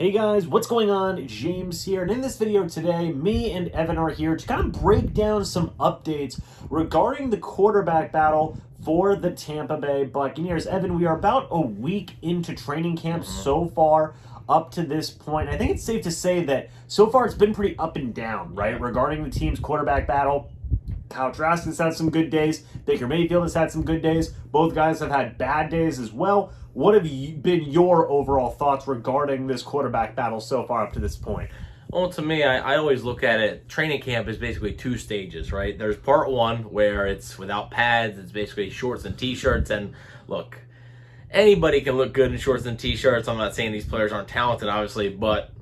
Hey guys, what's going on? James here, and in this video today, me and Evan are here to kind of break down some updates regarding the quarterback battle for the Tampa Bay Buccaneers. Evan, we are about a week into training camp so far up to this point. I think it's safe to say that so far it's been pretty up and down, right? Regarding the team's quarterback battle. Kyle Trask has had some good days. Baker Mayfield has had some good days. Both guys have had bad days as well. What have been your overall thoughts regarding this quarterback battle so far up to this point? Well, to me, I always look at it, training camp is basically two stages, right? There's part one where it's without pads, it's basically shorts and t-shirts, and look, anybody can look good in shorts and t-shirts. I'm not saying these players aren't talented, obviously, but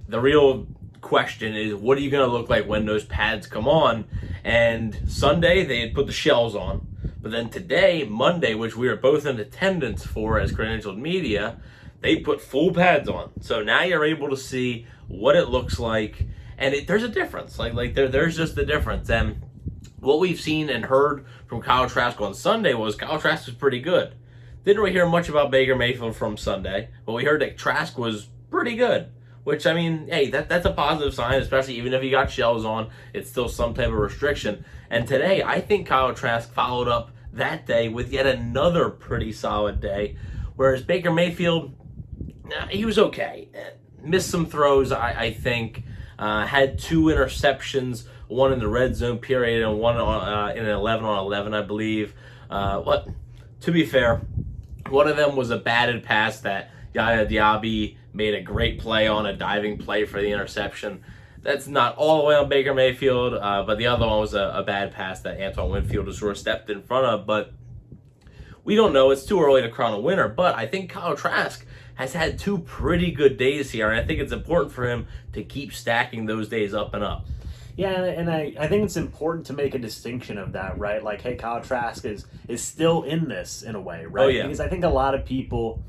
the real question is, what are you going to look like when those pads come on? And Sunday, they had put the shells on. But then today, Monday, which we were both in attendance for as credentialed media, they put full pads on. So now you're able to see what it looks like. And there's a difference. There's just a difference. And what we've seen and heard from Kyle Trask on Sunday was Kyle Trask was pretty good. Didn't really hear much about Baker Mayfield from Sunday, but we heard that Trask was pretty good. Which, I mean, hey, that's a positive sign, especially even if he got shells on, it's still some type of restriction. And today, I think Kyle Trask followed up that day with yet another pretty solid day, whereas Baker Mayfield, he was okay. Missed some throws, I think. Had two interceptions, one in the red zone period and one in an 11-on-11, I believe. To be fair, one of them was a batted pass that Yaya Diaby made a great play on, a diving play for the interception. That's not all the way on Baker Mayfield, but the other one was a bad pass that Antoine Winfield was sort of stepped in front of. But we don't know. It's too early to crown a winner. But I think Kyle Trask has had two pretty good days here, and I think it's important for him to keep stacking those days up and up. Yeah, and I think it's important to make a distinction of that, right? Like, hey, Kyle Trask is still in this in a way, right? Oh, yeah. Because I think a lot of people,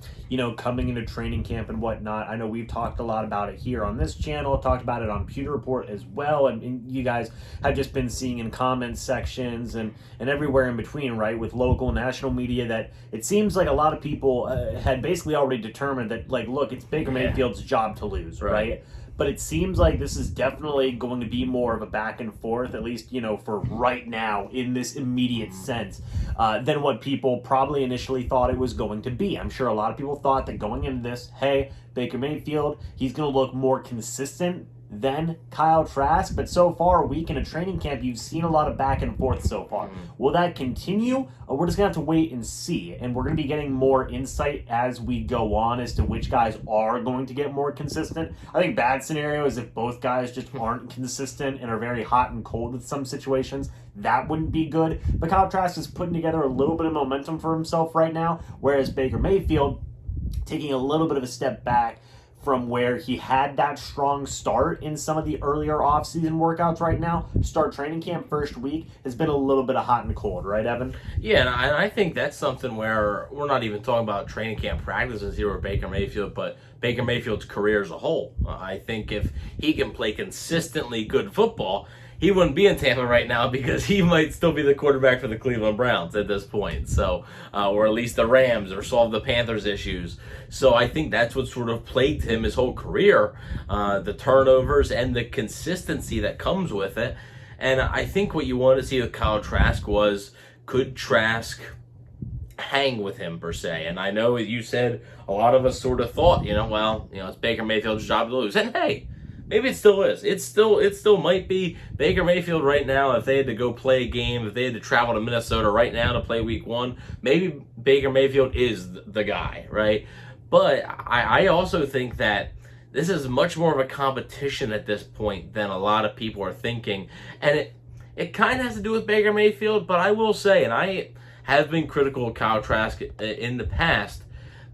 coming into training camp and whatnot, I know we've talked a lot about it here on this channel, talked about it on Pewter Report as well, and you guys have just been seeing in comment sections and everywhere in between, right, with local and national media, that it seems like a lot of people had basically already determined that, like, look, it's Baker Mayfield's job to lose, right? But it seems like this is definitely going to be more of a back and forth, at least, for right now, in this immediate sense, than what people probably initially thought it was going to be. I'm sure a lot of people thought that going into this, hey, Baker Mayfield, he's going to look more consistent than Kyle Trask, but so far, a week in a training camp, you've seen a lot of back and forth so far. Will that continue, or we're just going to have to wait and see? And we're going to be getting more insight as we go on as to which guys are going to get more consistent. I think bad scenario is if both guys just aren't consistent and are very hot and cold with some situations. That wouldn't be good. But Kyle Trask is putting together a little bit of momentum for himself right now, whereas Baker Mayfield taking a little bit of a step back from where he had that strong start in some of the earlier offseason workouts right now. Start training camp first week has been a little bit of hot and cold, right, Evan? Yeah, and I think that's something where we're not even talking about training camp practices here with Baker Mayfield, but Baker Mayfield's career as a whole. I think if he can play consistently good football, he wouldn't be in Tampa right now because he might still be the quarterback for the Cleveland Browns at this point. So, or at least the Rams, or solve the Panthers' issues. So I think that's what sort of plagued him his whole career, the turnovers and the consistency that comes with it. And I think what you wanted to see with Kyle Trask was, could Trask hang with him per se? And I know you said a lot of us sort of thought, it's Baker Mayfield's job to lose. And hey, maybe it still is. It still might be Baker Mayfield right now. If they had to go play a game, if they had to travel to Minnesota right now to play week 1, maybe Baker Mayfield is the guy, right? But I also think that this is much more of a competition at this point than a lot of people are thinking. And it kind of has to do with Baker Mayfield, but I will say, and I have been critical of Kyle Trask in the past,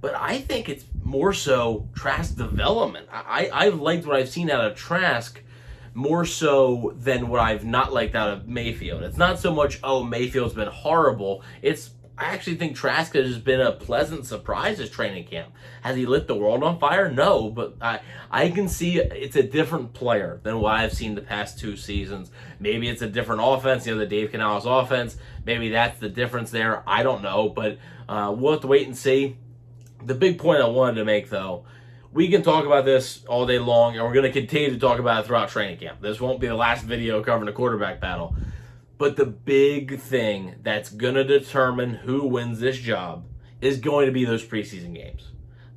but I think it's more so Trask development. I've liked what I've seen out of Trask more so than what I've not liked out of Mayfield. It's not so much, Mayfield's been horrible. I actually think Trask has been a pleasant surprise this training camp. Has he lit the world on fire? No, but I can see it's a different player than what I've seen the past 2 seasons. Maybe it's a different offense, the Dave Canales offense. Maybe that's the difference there. I don't know, but we'll have to wait and see. The big point I wanted to make, though, we can talk about this all day long, and we're going to continue to talk about it throughout training camp. This won't be the last video covering the quarterback battle. But the big thing that's going to determine who wins this job is going to be those preseason games.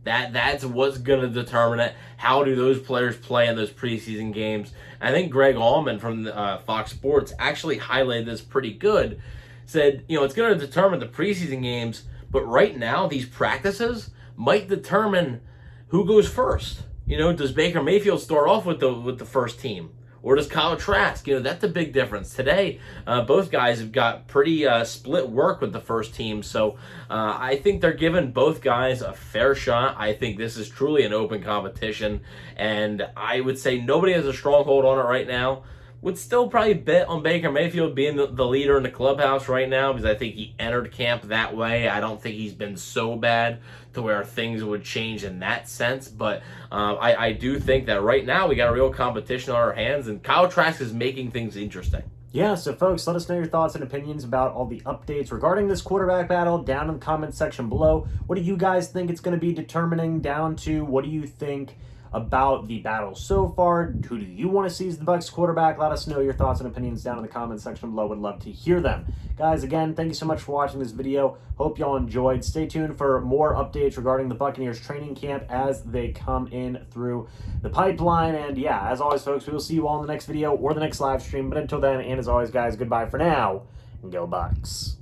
That's what's going to determine it. How do those players play in those preseason games? I think Greg Allman from Fox Sports actually highlighted this pretty good. Said, it's going to determine the preseason games, but right now these practices might determine who goes first. Does Baker Mayfield start off with the first team? Or does Kyle Trask? That's a big difference. Today, both guys have got pretty split work with the first team. So I think they're giving both guys a fair shot. I think this is truly an open competition. And I would say nobody has a stronghold on it right now. Would still probably bet on Baker Mayfield being the leader in the clubhouse right now, because I think he entered camp that way. I don't think he's been so bad to where things would change in that sense. But I do think that right now we got a real competition on our hands, and Kyle Trask is making things interesting. Yeah, so folks, let us know your thoughts and opinions about all the updates regarding this quarterback battle down in the comments section below. What do you guys think it's going to be determining down to? What do you think about the battle so far? Who do you want to see as the Bucs quarterback? Let us know your thoughts and opinions down in the comments section below. Would love to hear them. Guys, again, thank you so much for watching this video. Hope y'all enjoyed. Stay tuned for more updates regarding the Buccaneers training camp as they come in through the pipeline. And yeah, as always, folks, we will see you all in the next video or the next live stream. But until then, and as always, guys, goodbye for now, and go Bucs.